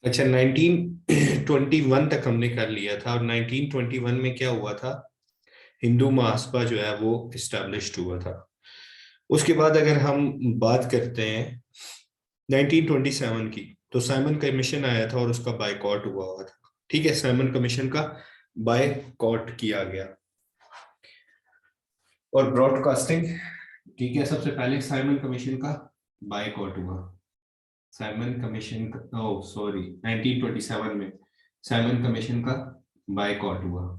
अच्छा, 1921 तक हमने कर लिया था, और 1921 में क्या हुआ था, हिंदू महासभा जो है वो इस्टेब्लिश्ड हुआ था। उसके बाद अगर हम बात करते हैं 1927 की, तो साइमन कमीशन आया था और उसका बायकॉट हुआ था। ठीक है, साइमन कमीशन का बायकॉट किया गया। और ब्रॉडकास्टिंग, ठीक है, सबसे पहले साइमन कमीशन का बायकॉट हुआ। साइमन कमीशन का, ओह सॉरी, 1927 में साइमन कमीशन का बायकॉट हुआ।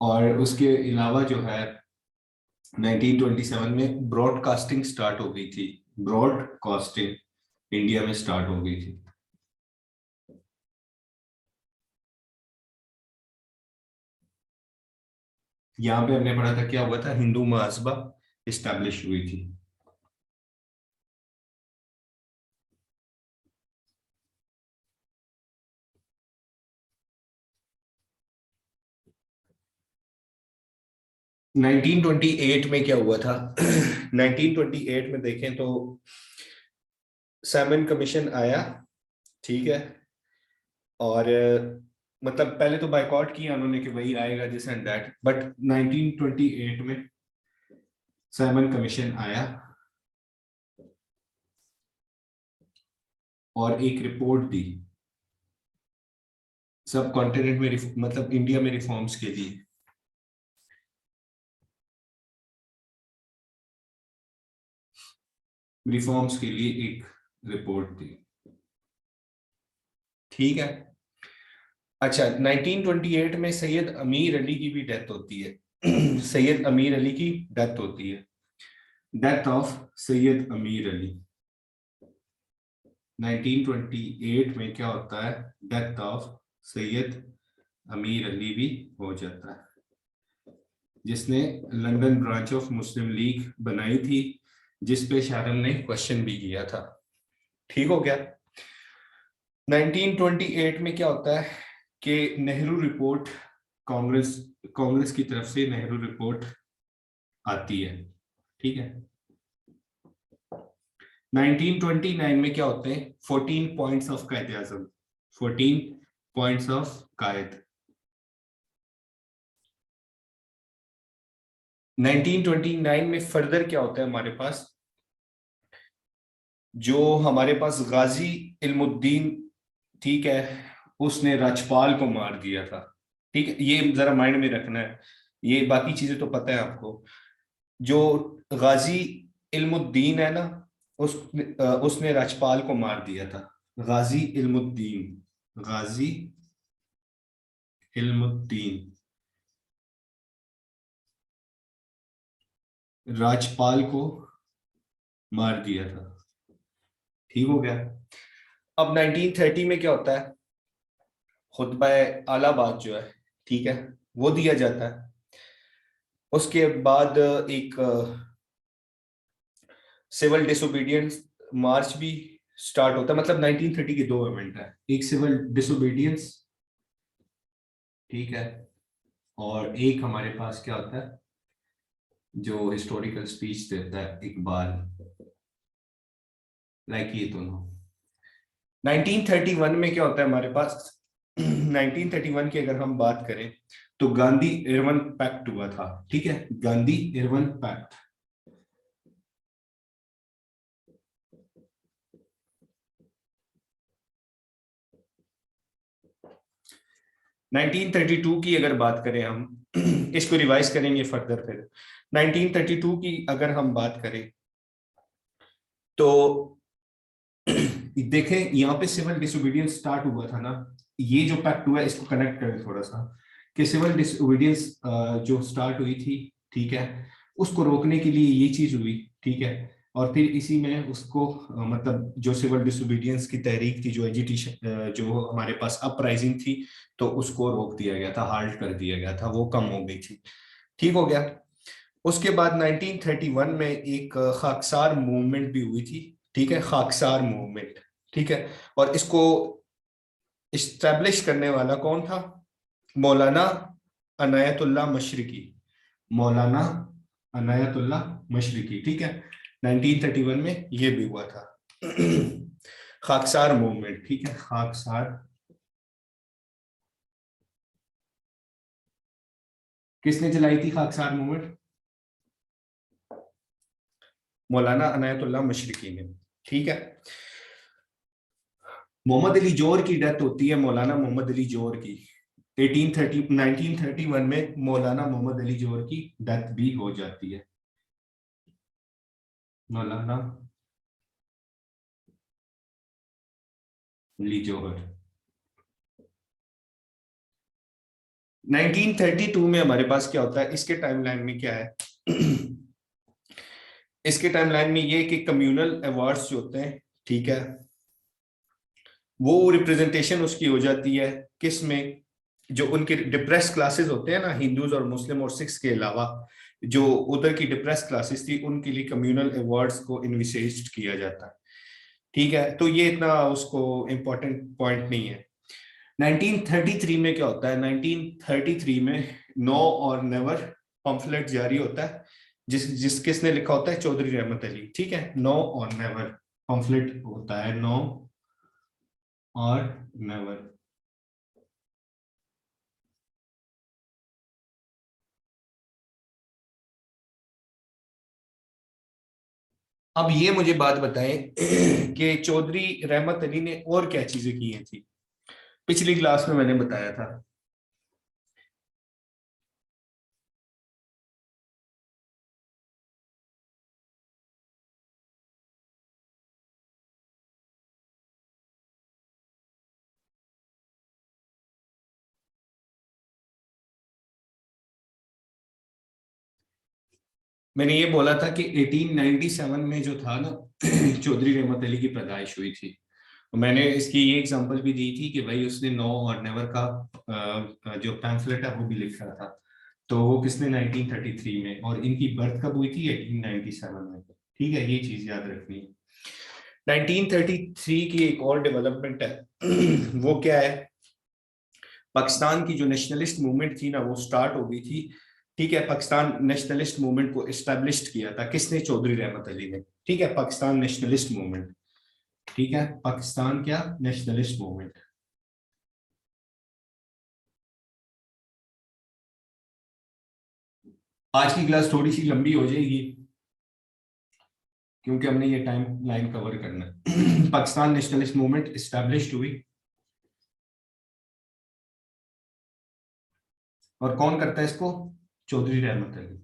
और उसके अलावा जो है 1927 में ब्रॉडकास्टिंग स्टार्ट हो गई थी। ब्रॉडकास्टिंग इंडिया में स्टार्ट हो गई थी। यहाँ पे हमने पढ़ा था क्या हुआ था, हिंदू महासभा इस्टेब्लिश हुई थी। नाइनटीन ट्वेंटी एट में क्या हुआ था 1928 में देखें तो सैमन कमीशन आया। ठीक है, और मतलब पहले तो बायकॉट किया उन्होंने कि वही आएगा दिस एंड दैट, बट 1928 में सैमन कमीशन आया और एक रिपोर्ट दी सब कॉन्टिनेंट में मतलब इंडिया में रिफॉर्म्स के लिए। रिफॉर्म्स के लिए एक रिपोर्ट दी। ठीक है। अच्छा, 1928 में सैयद अमीर अली की भी डेथ होती है सैयद अमीर अली की डेथ होती है। डेथ ऑफ सैयद अमीर अली। 1928 में क्या होता है, डेथ ऑफ सैयद अमीर अली भी हो जाता है, जिसने London branch of Muslim league बनाई थी, जिस पे शारम ने क्वेश्चन भी किया था। ठीक हो गया। 1928 में क्या होता है कि नेहरू रिपोर्ट, कांग्रेस कांग्रेस की तरफ से नेहरू रिपोर्ट आती है। ठीक है। 1929 में क्या होते हैं, 14 पॉइंट्स ऑफ कायदे आजम। 14 पॉइंट्स ऑफ कायद। 1929 में फर्दर क्या होता है हमारे पास, जो हमारे पास गाजी इल्मुद्दीन, ठीक है, उसने राजपाल को मार दिया था। ठीक है, ये जरा माइंड में रखना है, ये बाकी चीजें तो पता है आपको। जो गाजी इल्मुद्दीन है ना, उसने राजपाल को मार दिया था। गाजी इल्मुद्दीन, गाजी इल्मुद्दीन राजपाल को मार दिया था। ठीक हो गया। अब 1930 में क्या होता है, खुतबा आलाबाद जो है, ठीक है, वो दिया जाता है। उसके बाद एक सिविल डिसोबीडियंस मार्च भी स्टार्ट होता है। मतलब 1930 के दो इवेंट है, एक सिविल डिसोबीडियंस, ठीक है, और एक हमारे पास क्या होता है, जो हिस्टोरिकल स्पीच देता है इकबाल, लाइक ये दोनों। 1931 में क्या होता है हमारे पास 1931 की अगर हम बात करें तो गांधी इरविन पैक्ट हुआ था। ठीक है, गांधी इरविन पैक्ट। 1932 की अगर बात करें हम इसको रिवाइज करेंगे फर्दर फिर। 1932 की अगर हम बात करें तो देखें यहाँ पे सिविल डिसोबीडियंस स्टार्ट हुआ था ना, ये जो पैक्ट हुआ है इसको कनेक्ट करें थोड़ा सा, कि सिविल डिसोबीडियंस जो स्टार्ट हुई थी, ठीक है, उसको रोकने के लिए ये चीज हुई। ठीक है, और फिर इसी में उसको मतलब जो सिविल डिसोबीडियंस की तहरीक थी, जो एजिटेशन, जो हमारे पास अपराइजिंग थी, तो उसको रोक दिया गया था, हाल्ट कर दिया गया था, वो कम हो गई थी। ठीक हो गया। उसके बाद 1931 में एक खाकसार मूवमेंट भी हुई थी। ठीक है, खाकसार मूवमेंट। ठीक है, और इसको इस्टेब्लिश करने वाला कौन था, मौलाना अनायतुल्लाह मशरिकी। मौलाना अनायतुल्लाह मशरिकी, ठीक है। 1931 में ये भी हुआ था। खाकसार मूवमेंट, ठीक है, खाकसार किसने चलाई थी खाकसार मूवमेंट? मौलाना अनायतुल्लाह मशरिकी ने, ठीक है। मोहम्मद अली जोहर की डेथ होती है, मौलाना मोहम्मद अली जोहर की 1931 में मौलाना मोहम्मद अली जोहर की डेथ भी हो जाती है। मौलाना अली जोहर 1932 में हमारे पास क्या होता है, इसके टाइमलाइन में क्या है? इसके टाइमलाइन में ये कि कम्युनल अवार्ड्स जो होते हैं, ठीक है, वो रिप्रेजेंटेशन उसकी हो जाती है किस में? जो उनके डिप्रेस क्लासेस होते हैं ना, हिंदूज और मुस्लिम और सिख्स के अलावा जो उधर की डिप्रेस क्लासेस थी, उनके लिए कम्युनल अवार्ड्स को इनविसेज किया जाता है, ठीक है। तो ये इतना उसको इम्पोर्टेंट पॉइंट नहीं है। 1933 में क्या होता है? 1933 में नो और नेवर पम्फलेट जारी होता है, जिस किसने लिखा होता है? चौधरी रहमत अली, ठीक है। नो और नेवर पम्फलेट होता है, नो और नेवर। अब ये मुझे बात बताएं कि चौधरी रहमत अली ने और क्या चीजें की हैं थी? पिछली क्लास में मैंने बताया था। मैंने ये बोला था कि 1897 में जो था ना, चौधरी रहमत अली की पैदाइश हुई थी। मैंने इसकी ये एग्जांपल भी दी थी कि भाई उसने नो और नेवर का जो पैम्फलेट है वो भी लिखा था। तो वो किसने? 1933 में। और इनकी बर्थ कब हुई थी? 1897 में, ठीक है। ये चीज याद रखनी है। 1933 की एक और डेवलपमेंट है वो क्या है? पाकिस्तान की जो नेशनलिस्ट मूवमेंट थी ना, वो स्टार्ट हो गई थी, ठीक है। पाकिस्तान नेशनलिस्ट मूवमेंट को एस्टेब्लिश किया था किसने? चौधरी रहमत अली ने, ठीक है। पाकिस्तान नेशनलिस्ट मूवमेंट, ठीक है। पाकिस्तान क्या? Nationalist movement. आज की क्लास थोड़ी सी लंबी हो जाएगी क्योंकि हमने ये टाइम लाइन कवर करना है। पाकिस्तान नेशनलिस्ट मूवमेंट एस्टेब्लिश हुई, और कौन करता है इसको? चौधरी रहमत अली।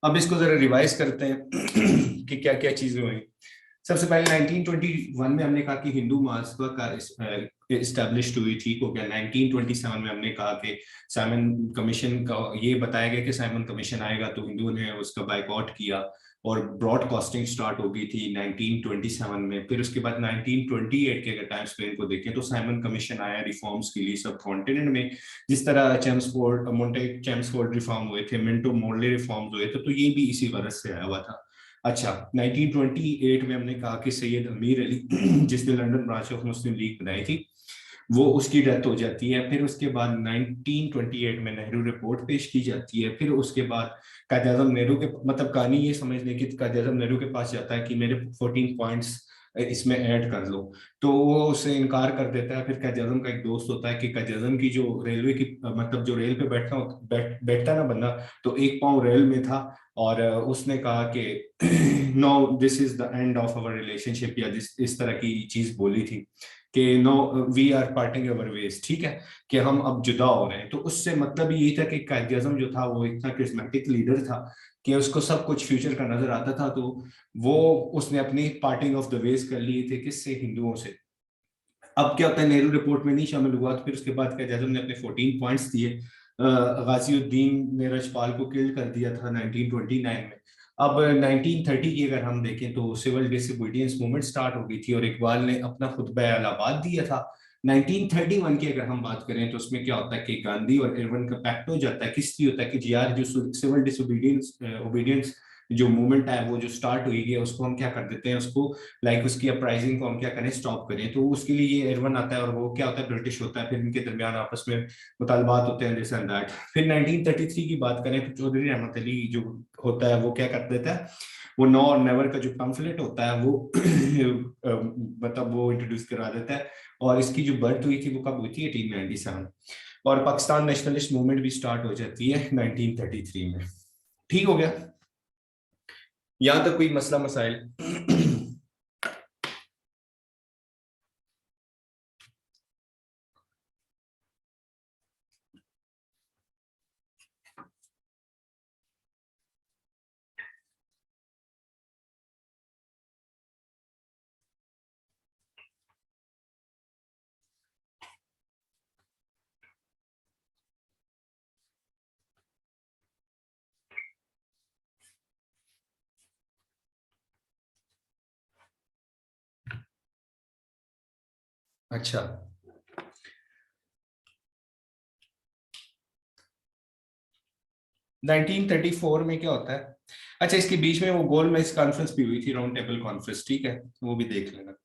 अब इसको जरा रिवाइज करते हैं कि क्या क्या चीजें हुई। सबसे पहले 1921 में हमने कहा कि हिंदू महासभा का इस्टेब्लिश हुई, ठीक हो गया। 1927 में हमने कहा कि साइमन कमीशन का ये बताया गया कि साइमन कमीशन आएगा, तो हिंदुओं ने उसका बाइकआउट किया और ब्रॉडकास्टिंग स्टार्ट हो गई थी 1927 में। फिर उसके बाद 1928 के अगर टाइम स्पेन को देखें तो साइमन कमीशन आया रिफॉर्म्स के लिए सब कॉन्टिनेंट में। जिस तरह चेम्सफोर्ड मोंटे चेम्सफोर्ड रिफॉर्म हुए थे, मिंटो मोर्ले रिफॉर्म्स हुए थे, तो ये भी इसी गरज से आया हुआ था। अच्छा, 1928 में हमने कहा कि सैयद अमीर अली जिसने London branch of Muslim league बनाई थी, वो उसकी डेथ हो जाती है। फिर उसके बाद 1928 में नेहरू रिपोर्ट पेश की जाती है। फिर उसके बाद कायद आजम नेहरू के, मतलब कहानी ये समझने की, कायद आजम नेहरू के पास जाता है कि मेरे 14 पॉइंट्स इसमें ऐड कर लो, तो वो उससे इनकार कर देता है। फिर कायद आजम का एक दोस्त होता है कि कायद आजम की जो रेलवे की, मतलब जो रेल पे बैठता ना बंदा, तो एक पाँव रेल में था, और उसने कहा कि no this is the end of our relationship, या इस तरह की चीज बोली थी कि no we are parting our ways, ठीक है, कि हम अब जुदा हो रहे हैं। तो उससे मतलब यही था कि कायद आजम जो था वो इतना क्रिस्मेटिक लीडर था कि उसको सब कुछ फ्यूचर का नजर आता था, तो वो उसने अपनी पार्टिंग ऑफ द वेज कर लिए थे किससे? हिंदुओं से। अब क्या होता है, नेहरू रिपोर्ट में नहीं शामिल हुआ, तो फिर उसके बाद कायद आजम ने अपने 14 पॉइंट्स दिए। गाजिउद्दीन ने रजपाल को किल कर दिया था 1929 में। अब 1930 की अगर हम देखें तो सिविल डिसोबीडियंस मूवमेंट स्टार्ट हो गई थी और इकबाल ने अपना खुतबा अलाहाबाद दिया था। 1931 की अगर हम बात करें तो उसमें क्या होता है कि गांधी और इरविन का पैक्ट हो जाता है। किस लिए होता है कि यार जो सिविल डिसोबीडियंस ओबीडियंस जो मूवमेंट है वो जो स्टार्ट हुई है उसको हम क्या कर देते हैं, उसको लाइक उसकी अपराइजिंग को हम क्या करें, स्टॉप करें। तो उसके लिए ये एरवन आता है और वो क्या होता है, ब्रिटिश होता है, फिर इनके दरमियान आपस में मुतालबात होते हैं दिस एंड दैट। फिर 1933 की बात करें तो चौधरी रहमत अली जो होता है वो क्या कर देता है, वो नो और नेवर का जो पम्फलेट होता है वो मतलब वो इंट्रोड्यूस करा देता है। और इसकी जो बर्थ हुई थी वो कब हुई थी, 1897। और पाकिस्तान नेशनलिस्ट मूवमेंट भी स्टार्ट हो जाती है 1933 में। ठीक हो गया, यहां तक कोई मसला मसाइल? अच्छा, 1934 में क्या होता है? अच्छा, इसके बीच में वो गोलमेज कॉन्फ्रेंस भी हुई थी, राउंड टेबल कॉन्फ्रेंस, ठीक है, वो भी देख लेना।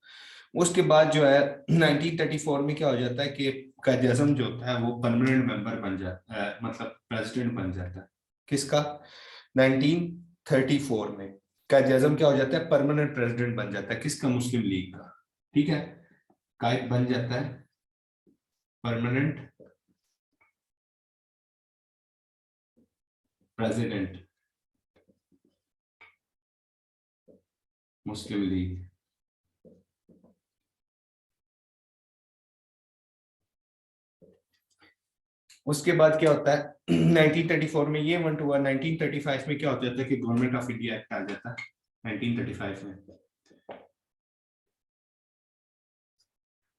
उसके बाद जो है 1934 में क्या हो जाता है कि कायद आजम जो होता है वो परमानेंट मेंबर बन जाता है, मतलब प्रेसिडेंट बन जाता है। किसका? 1934 में कायद आजम क्या हो जाता है, परमानेंट प्रेसिडेंट बन जाता है। किसका? मुस्लिम लीग का। ठीक है, कायद बन जाता है परमानेंट प्रेसिडेंट मुस्लिम लीग। उसके बाद क्या होता है 1934 में ये इवेंट हुआ। 1935 में क्या हो जाता है कि गवर्नमेंट ऑफ इंडिया एक्ट आ जाता है 1935 में,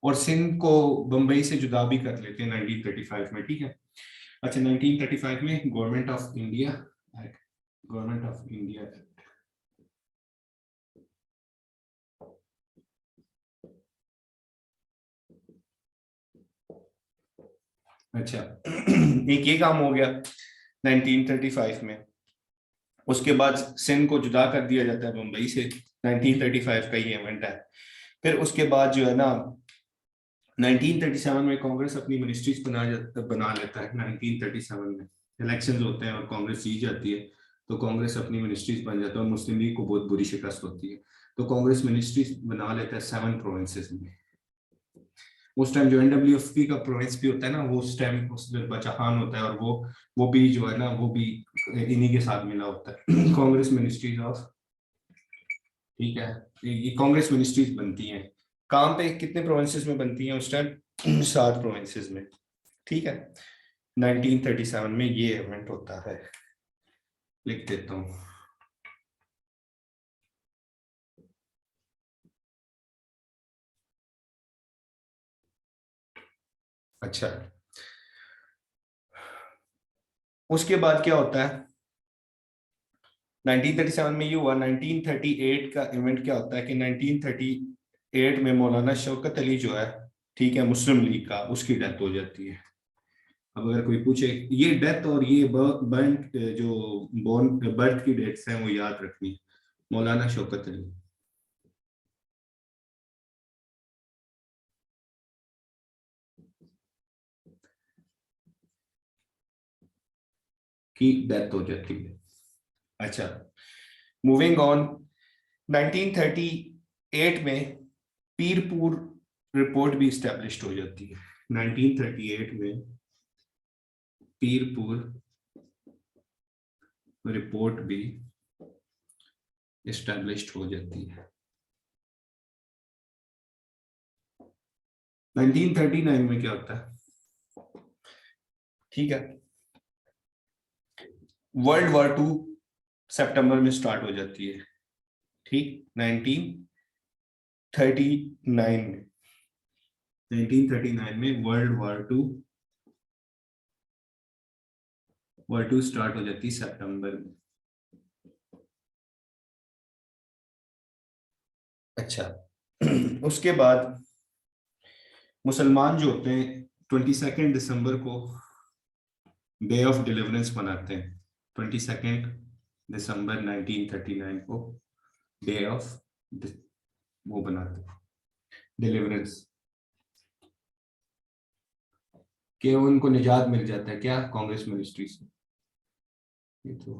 और सिंध को बंबई से जुदा भी कर लेते हैं 1935 में। ठीक है, अच्छा, 1935 में government of India act, government of India act. अच्छा एक ये काम हो गया 1935 में। उसके बाद सिंध को जुदा कर दिया जाता है बंबई से, 1935 का ये इवेंट है। फिर उसके बाद जो है ना 1937 में कांग्रेस अपनी मिनिस्ट्रीज बना लेता है। 1937 में इलेक्शंस होते हैं और कांग्रेस जीत जाती है, तो कांग्रेस अपनी मिनिस्ट्रीज बन जाता है और मुस्लिम लीग को बहुत बुरी शिकस्त होती है। तो कांग्रेस मिनिस्ट्रीज बना लेता है 7 प्रोविंसेस में। उस टाइम जो एनडब्ल्यूएफपी का प्रोविंस भी होता है ना, वो उस टाइम उसमें बचाहान होता है, और वो भी जो है ना वो भी इन्हीं के साथ मिला होता है कांग्रेस मिनिस्ट्रीज ऑफ। ठीक है, ये कांग्रेस मिनिस्ट्रीज बनती हैं। काम पे कितने प्रोविंसेस में बनती हैं उस टाइम? 7 प्रोविंसेस में। ठीक है, 1937 में ये इवेंट होता है, लिख देता हूँ। अच्छा, उसके बाद क्या होता है 1937 में? ये हुआ 1938 का इवेंट क्या होता है कि 1938 में मौलाना शौकत अली जो है, ठीक है, मुस्लिम लीग का, उसकी डेथ हो जाती है। अब अगर कोई पूछे, ये डेथ और ये बर्थ जो बोर्न बर्थ की डेट्स हैं वो याद रखनी। मौलाना शौकत अली की डेथ हो जाती है। अच्छा, मूविंग ऑन, 1938 में पीरपुर रिपोर्ट भी स्टैब्लिश्ड हो जाती है। 1938 में पीरपुर रिपोर्ट भी इस्टेब्लिश्ड हो जाती है। 1939 में क्या होता है? ठीक है, वर्ल्ड वॉर टू सितंबर में स्टार्ट हो जाती है। ठीक, 1939 में, 1939 में वर्ल्ड वॉर टू स्टार्ट हो जाती है सितंबर में। अच्छा उसके बाद मुसलमान जो होते हैं 22 दिसंबर को डे ऑफ डिलीवरेंस मनाते हैं। 22 दिसंबर 1939 को डे ऑफ वो बनाते डिलीवरेंस, कि उनको निजात मिल जाता है क्या कांग्रेस मिनिस्ट्री से। ये तो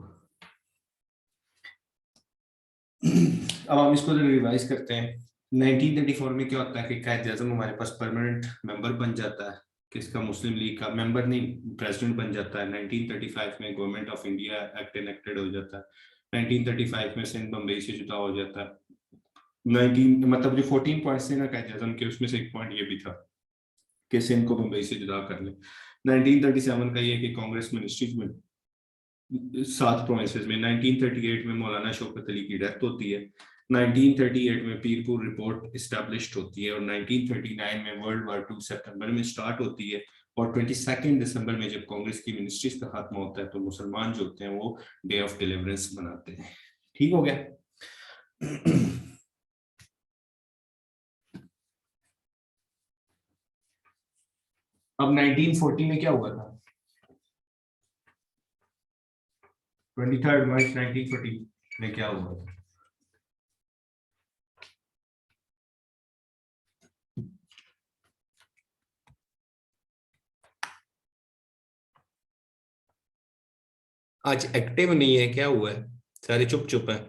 अब हम इसको रिवाइज करते हैं। 1934 में क्या होता है कि कायद आज़म हमारे पास परमानेंट मेंबर बन जाता है, किसका, मुस्लिम लीग का, मेंबर नहीं प्रेसिडेंट बन जाता है। 1935 में government of India act enacted हो जाता है। 1935 में सिंध बम्बई से जुदा हो जाता है। 19 मतलब जो 14 पॉइंट्स थे ना कायद आज़म के, उसमें से एक पॉइंट ये भी था कि सिंध को बम्बई से जुदा कर ले। 1937 का ये कि कांग्रेस मिनिस्ट्रीज में 7 प्रोविंसेस में 1938 में मौलाना शौकत अली की डेथ होती है। 1938 में पीरपुर रिपोर्ट इस्टेब्लिश्ड होती है और 1939 में वर्ल्ड वार 2 सितंबर में स्टार्ट होती है। और 22 दिसंबर में जब कांग्रेस की मिनिस्ट्रीज का खात्मा होता है तो मुसलमान जो होते हैं वो डे ऑफ डिलीवरेंस मनाते हैं। ठीक हो गया। अब 1940 में क्या हुआ था? 23 मार्च 1940 में क्या हुआ था? आज एक्टिव नहीं है, क्या हुआ है? सारे चुप चुप हैं।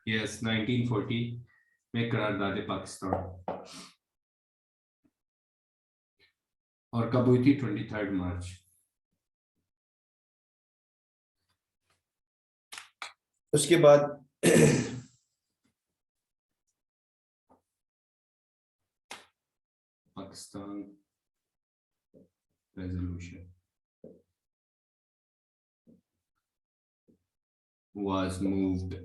यस 1940 में करारदाद पाकिस्तान। और कब हुई थी? 23 मार्च। उसके बाद पाकिस्तान रेजोल्यूशन was moved।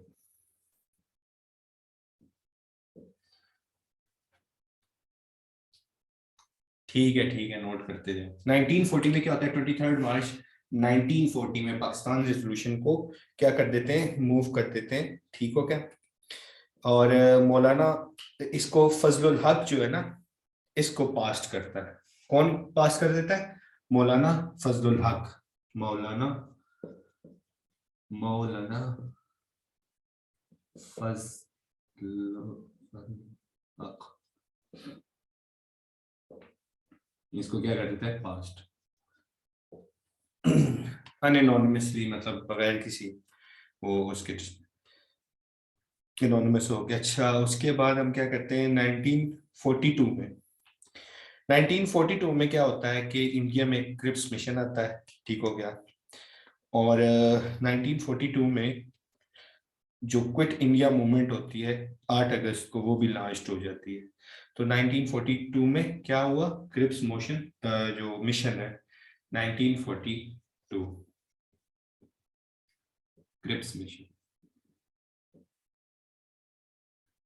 ठीक है नोट करते जाओ। 1940 में क्या होता है? 23 मार्च 1940 में पाकिस्तान रेजोल्यूशन को क्या कर देते हैं? मूव कर देते हैं। ठीक हो क्या? और मौलाना इसको फजलुल हक जो है ना, इसको पास करता है। कौन पास कर देता है? मौलाना फजलुल हक। मौलाना मौलाना फजलुल हक इसको क्या कर देता है? पास्ट अनएनोनिमसली, मतलब बगैर किसी वो उसके एनोनिमस हो गया। अच्छा, उसके बाद हम क्या करते हैं 1942 में। 1942 में क्या होता है कि इंडिया में क्रिप्स मिशन आता है। ठीक हो गया। और 1942 में जो क्विट इंडिया मूवमेंट होती है 8 अगस्त को, वो भी लॉन्च हो जाती है। तो 1942 में क्या हुआ? क्रिप्स मोशन जो मिशन है 1942 क्रिप्स मिशन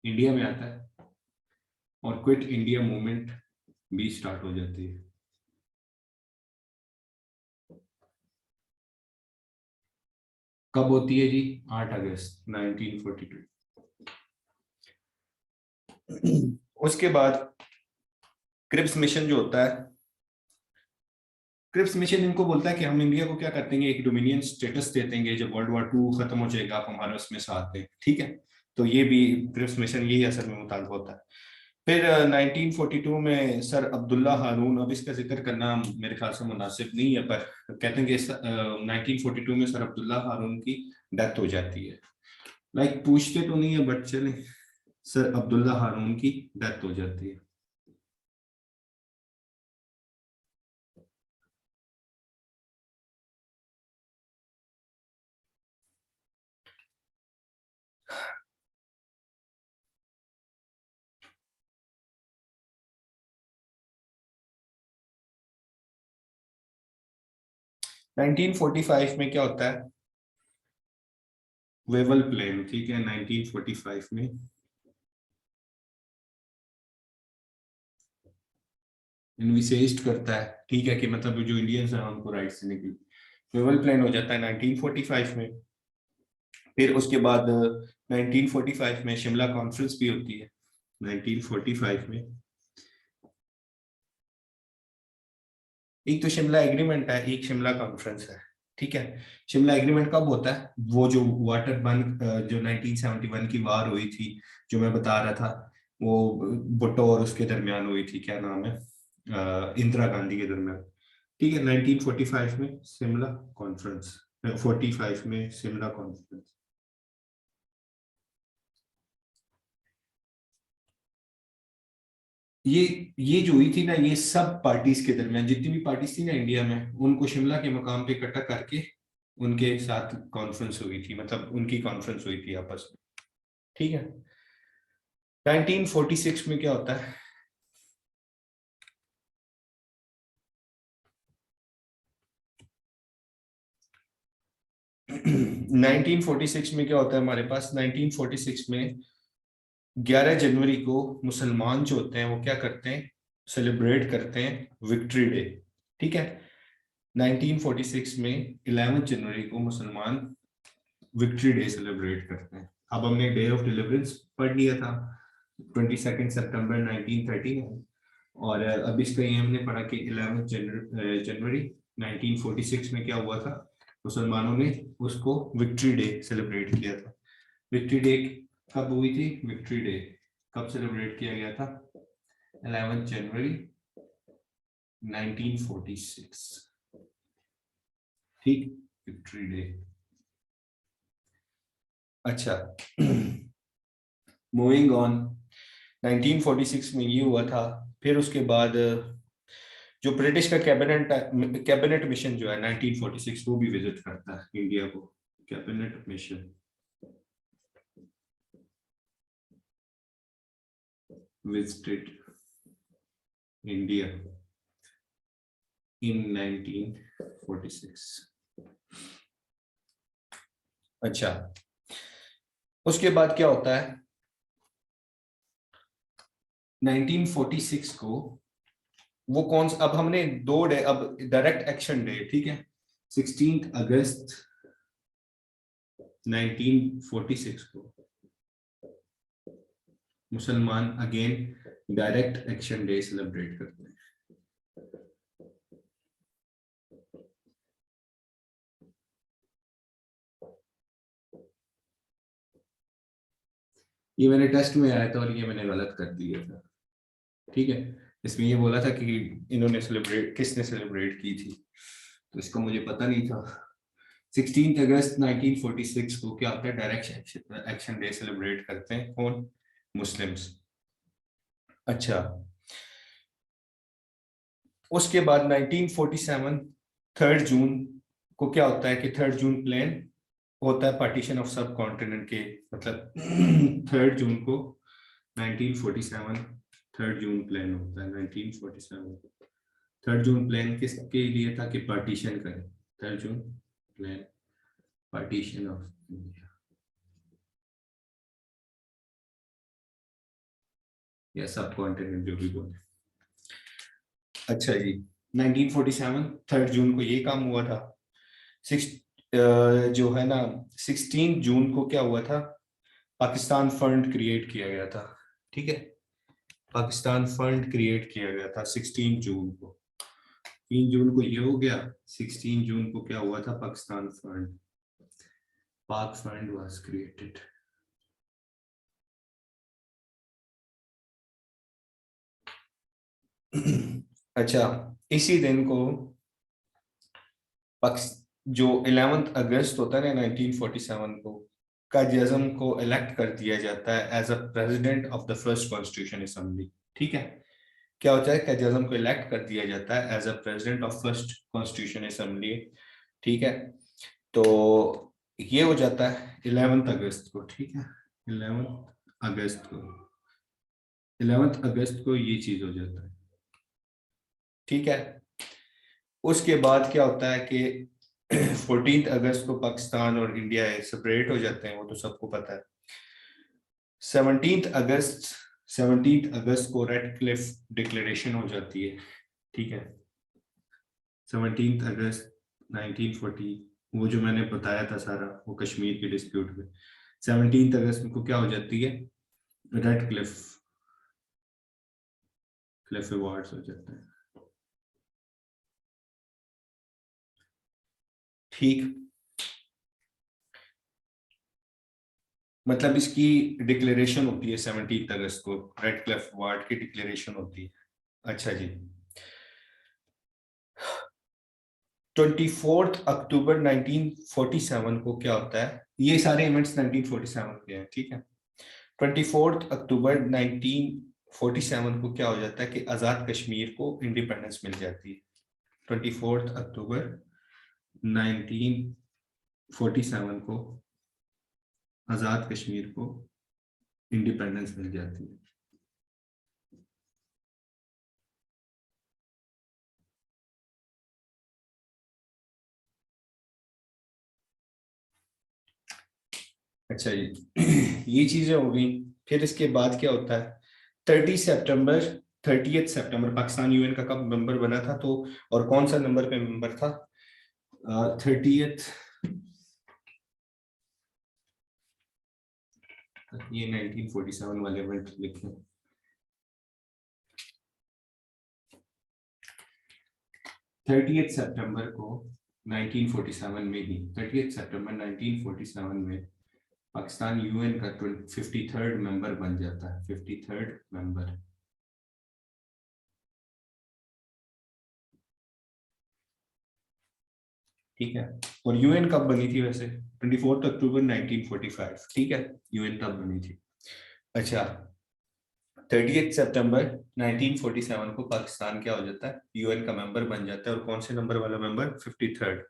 इंडिया में आता है और क्विट इंडिया मूवमेंट भी स्टार्ट हो जाती है। कब होती है जी? 8 अगस्त 1942। उसके बाद क्रिप्स मिशन जो होता है, क्रिप्स मिशन इनको बोलता है कि हम इंडिया को क्या करते हैं, एक डोमिनियन स्टेटस दे देंगे, जब वर्ल्ड वार 2 खत्म हो जाएगा आप हमारे उसमें साथ दें। ठीक है, तो ये भी क्रिप्स मिशन यही असल में मुताल्ब होता है। फिर 1942 में सर अब्दुल्ला हारून, अब इसका जिक्र करना मेरे ख्याल से मुनासिब नहीं है, पर कहते हैं कि 1942 में सर अब्दुल्ला हारून की डेथ हो जाती है। लाइक पूछते तो नहीं है बट चले, सर अब्दुल्ला हारून की डेथ हो जाती है। नाइनटीन फोर्टी फाइव में क्या होता है? Wavell plan. ठीक है, 1945 में इनविसेस्ड करता है। ठीक है, कि मतलब जो इंडियंस हैं उनको राइट्स देने के लिए वेवल प्लेन हो जाता है 1945 में। फिर उसके बाद 1945 में शिमला कॉन्फ्रेंस भी होती है। 1945 में एक तो शिमला एग्रीमेंट है, एक शिमला कॉन्फ्रेंस है, ठीक है। शिमला एग्रीमेंट कब होता है? वो जो वाटर बंद जो 1971 की वार हुई थी, जो मैं बता रहा था, वो भुट्टो और उसके दरमियान हुई थी, क्या नाम है, इंदिरा गांधी के दरमियान, ठीक है। 1945 में शिमला कॉन्फ्रेंस, 45 में शिमला कॉन्फ्रेंस। ये जो हुई थी ना, ये सब पार्टीज के दरमियान, जितनी भी पार्टीज थी ना इंडिया में, उनको शिमला के मकाम पे इकट्ठा करके उनके साथ कॉन्फ्रेंस हुई थी, मतलब उनकी कॉन्फ्रेंस हुई थी आपस में, ठीक है। 1946 में क्या होता है? 1946 में क्या होता है हमारे पास? 1946 में 11 जनवरी को मुसलमान जो होते हैं वो क्या करते हैं? सेलिब्रेट करते हैं विक्ट्री डे, ठीक है। 1946 में 11 जनवरी को मुसलमान विक्ट्री डे सेलिब्रेट करते हैं। अब हमने डे ऑफ डिलीवरेंस पढ़ लिया था 22 सितंबर 1939, और अब इसका ये हमने पढ़ा कि 11 जनवरी 1946 में क्या हुआ था, मुसलमानों ने उसको विक्ट्री डे सेलिब्रेट किया था। विक्ट्री डे कब हुई थी? विक्ट्री डे कब सेलिब्रेट किया गया था? 11 जनवरी 1946, ठीक, विक्ट्री डे। अच्छा, मूविंग ऑन, 1946 में ये हुआ था। फिर उसके बाद जो ब्रिटिश का कैबिनेट मिशन जो है 1946, वो भी विजिट करता है इंडिया को। Cabinet mission visited India in 1946। अच्छा, उसके बाद क्या होता है? 1946 को वो कौन सा, अब हमने दो डे, अब डायरेक्ट एक्शन डे, ठीक है। 16 अगस्त 1946 को मुसलमान again direct action day celebrate करते हैं। ये मैंने टेस्ट में आया था और ये मैंने गलत कर दिया था, ठीक है। इसमें ये बोला था कि इन्होंने सेलिब्रेट, किसने सेलिब्रेट की थी, तो इसका मुझे पता नहीं था। 16 अगस्त 1946 को क्या होता है? डायरेक्ट एक्शन डे सेलिब्रेट करते हैं कौन? मुस्लिम्स। अच्छा, उसके बाद 1947 3 जून को क्या होता है कि 3 जून प्लान होता है पार्टीशन ऑफ सब कॉन्टिनेंट के, मतलब 3 जून को 1947 3 जून प्लान होता है। 1947 3 जून प्लान किसके लिए था? कि पार्टीशन करें। 3 जून प्लान पार्टीशन ऑफ इंडिया या सब कॉन्टिनेंट, जो भी बोले। अच्छा जी, 1947 3 जून को ये काम हुआ था। जो है ना, 16 जून को क्या हुआ था? पाकिस्तान फंड क्रिएट किया गया था, ठीक है। पाकिस्तान फंड क्रिएट किया गया था 16 जून को। 3 जून को ये हो गया, 16 जून को क्या हुआ था? पाकिस्तान फंड, पाक फंड वाज क्रिएटेड। अच्छा, इसी दिन को जो 11 अगस्त होता है ना 1947 को, कायद-ए-आज़म को इलेक्ट कर दिया जाता है as a president of the first constitution assembly, ठीक है। क्या होता है? कायद-ए-आज़म को इलेक्ट कर दिया जाता है as a president of first constitution assembly, ठीक है। तो ये हो जाता है 11 अगस्त को, ठीक है। 11 अगस्त को, 11 अगस्त को ये चीज हो जाता है, ठीक है। उसके बाद क्या होता है कि 14 अगस्त को पाकिस्तान और इंडिया सेपरेट हो जाते हैं, वो तो सबको पता है। 17 अगस्त को रेड क्लिफ डिक्लेरेशन हो जाती है, ठीक है। 17 अगस्त 1940 वो जो मैंने बताया था सारा, वो कश्मीर के डिस्प्यूट में 17 अगस्त को क्या हो जाती है, रेड क्लिफ क्लिफ अवार्ड्स हो जाता है। ठीक, मतलब इसकी डिक्लेरेशन होती है 17 अगस्त को, रेड क्लिफ अवार्ड की डिक्लेरेशन होती है। अच्छा जी, 24 अक्टूबर 1947 को क्या होता है, ये सारे इवेंट्स 1947 के हैं, ठीक है। 24 अक्टूबर 1947 को क्या हो जाता है कि आजाद कश्मीर को इंडिपेंडेंस मिल जाती है। 24 अक्टूबर 1947 को आजाद कश्मीर को इंडिपेंडेंस मिल जाती है। अच्छा जी, ये चीजें हो गई। फिर इसके बाद क्या होता है, 30 सितंबर 30 सितंबर पाकिस्तान यूएन का कब मेंबर बना था, तो और कौन सा नंबर पे मेंबर था, 30th, ये 1947 वाले इवेंट लिखे, 30 सितंबर को 1947 में ही, 30 सितंबर 1947 में पाकिस्तान यूएन का 53rd मेंबर बन जाता है, 53rd मेंबर। ठीक है, और यूएन कब बनी थी वैसे, 24 अक्टूबर 1945, ठीक है, यूएन तब बनी थी। अच्छा, 30 सितंबर 1947 को पाकिस्तान क्या हो जाता है, यूएन का मेंबर बन जाता है, और कौन से नंबर वाला मेंबर, 53rd।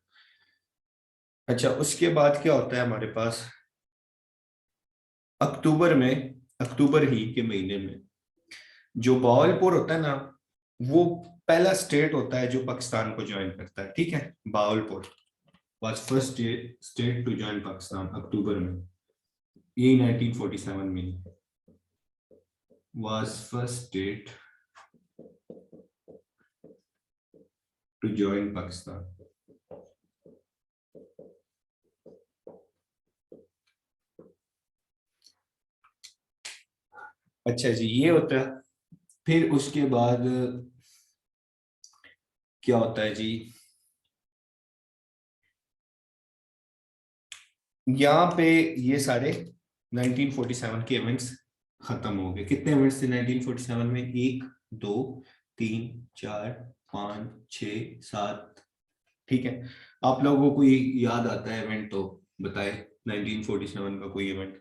अच्छा, उसके बाद क्या होता है हमारे पास, अक्टूबर में, अक्टूबर ही के महीने में जो बावलपुर होता है ना, वो पहला स्टेट होता है जो पाकिस्तान को ज्वाइन करता है, ठीक है। Bahawalpur was first state to join Pakistan, अक्टूबर में, यही 1947 में was first state to join Pakistan. अच्छा जी, ये होता है। फिर उसके बाद क्या होता है जी, यहाँ पे ये सारे 1947 के इवेंट्स खत्म हो गए। कितने इवेंट्स थे 1947 में, 1 2 3 4 5 6 7, ठीक है। आप लोगों को कोई याद आता है इवेंट तो बताए, 1947 का कोई इवेंट,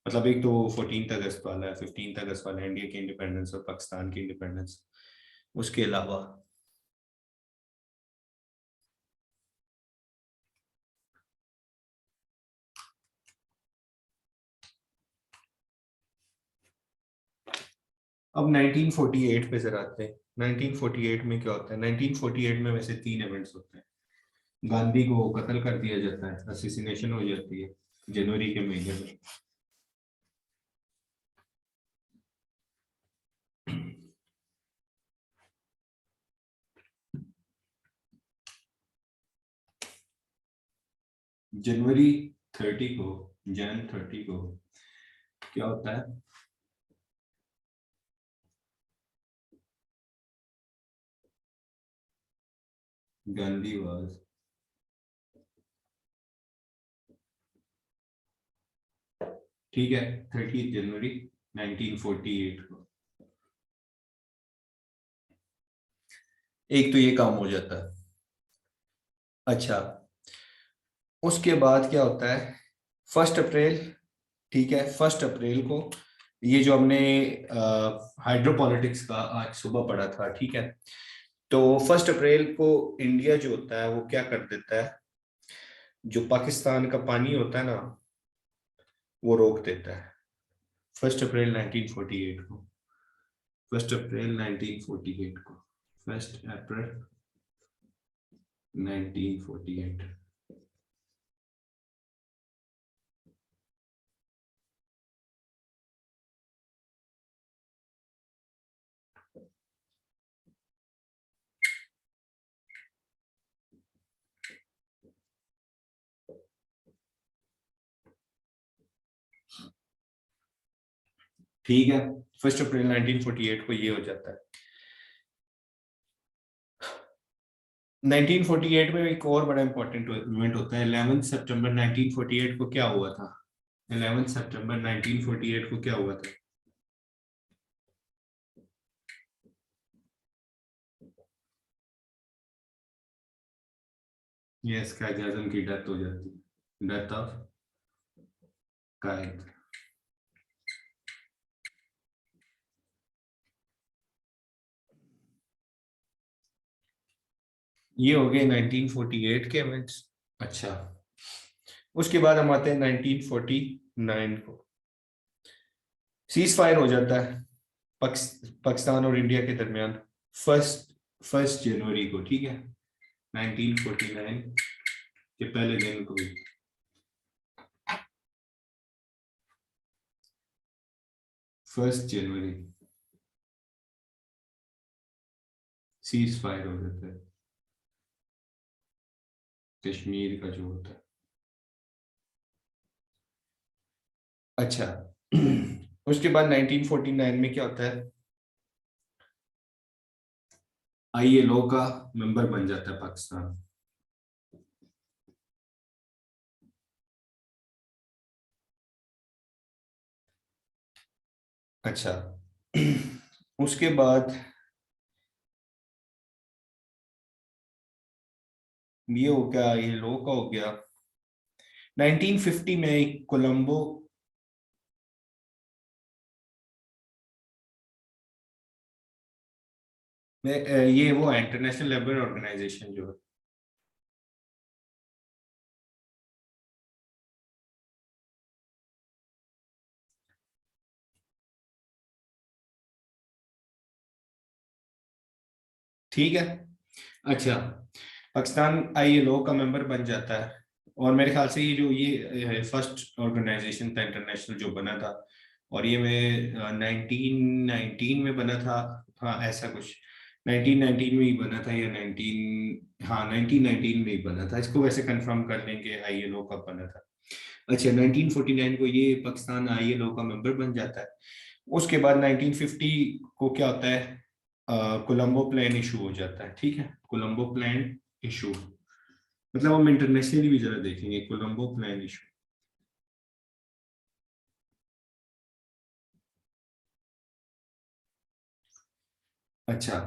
मतलब एक तो 14 अगस्त वाला है, 15 अगस्त वाला है, इंडिया की इंडिपेंडेंस और पाकिस्तान की इंडिपेंडेंस, उसके अलावा। अब 1948 पे जरा आते हैं। 1948 में क्या होता है, 1948 में वैसे 3 इवेंट्स होते हैं। गांधी को कत्ल कर दिया जाता है, असिसिनेशन हो जाती है जनवरी के महीने में। जनवरी 30 को, जन 30 को क्या होता है, गांधी वाज, ठीक है, 30 जनवरी 1948 को। एक तो ये काम हो जाता है। अच्छा, उसके बाद क्या होता है, 1 अप्रैल, ठीक है, 1 अप्रैल को ये जो हमने हाइड्रोपॉलिटिक्स का आज सुबह पढ़ा था, ठीक है, तो 1 अप्रैल को इंडिया जो होता है वो क्या कर देता है, जो पाकिस्तान का पानी होता है ना, वो रोक देता है। 1 अप्रैल 1948 को, 1 अप्रैल 1948 को, 1 अप्रैल 1948। ठीक है, 1 अप्रैल 1948 को ये हो जाता है। 1948 में एक और बड़ा इंपॉर्टेंट इवेंट होता है, 11 सितंबर 1948 को क्या हुआ था? 11 सितंबर 1948 को क्या हुआ था? यस, कायद आजम की डेथ हो जाती है, डेथ ऑफ कायद। ये हो गए 1948 के इवेंट्स। अच्छा, उसके बाद हम आते हैं 1949 को। सीज फायर हो जाता है पाकिस्तान और इंडिया के दरमियान फर्स्ट जनवरी को, ठीक है, 1949 के पहले दिन को। 1 जनवरी सीज फायर हो जाता है कश्मीर का जो होता है। अच्छा, उसके बाद 1949 में क्या होता है? ILO का मेंबर बन जाता है पाकिस्तान। अच्छा, उसके बाद ये हो गया, ILO का हो गया। 1950 में कोलंबो में ये वो इंटरनेशनल लेबर ऑर्गेनाइजेशन जो है, ठीक है। अच्छा, पाकिस्तान ILO का मेंबर बन जाता है, और मेरे ख्याल से ये जो ये फर्स्ट ऑर्गेनाइजेशन था इंटरनेशनल जो बना था, और ये मैं 1919 में बना था। हाँ, ऐसा कुछ 1919 में ही बना था, या 19, हाँ 1919 में ही बना था। इसको वैसे कंफर्म कर लेंगे ILO कब बना था। अच्छा, 1949 को ये पाकिस्तान ILO का मेंबर बन जाता है। उसके बाद 1950 को क्या होता है? कोलंबो प्लान इशू हो जाता है, ठीक है, कोलंबो प्लान इशू। मतलब हम इंटरनेशनली भी जरा देखेंगे कोलंबो प्लान इशू। अच्छा,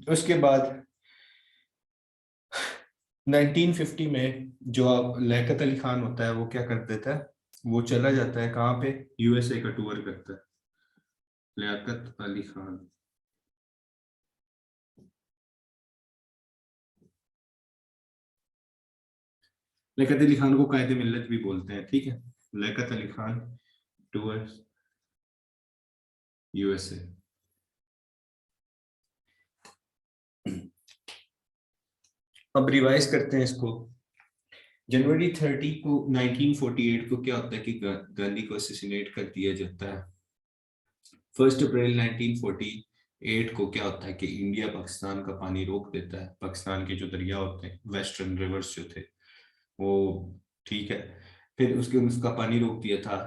उसके बाद 1950 में जो अब लियाकत अली खान होता है वो क्या कर देता है? वो चला जाता है कहाँ पे? USA का टूर करता है लियाकत अली खान। लियाकत अली खान को कायदे मिल्लत भी बोलते हैं, ठीक है, लियाकत अली खान टूर USA। अब रिवाइज करते हैं इसको। जनवरी 30 को 1948 को क्या होता है कि गांधी को असैसिनेट कर दिया जाता है। 1 अप्रैल 1948 को क्या होता है कि इंडिया पाकिस्तान का पानी रोक देता है, पाकिस्तान के जो दरिया होते हैं, वेस्टर्न रिवर्स जो थे वो, ठीक है, फिर उसका पानी रोक दिया था।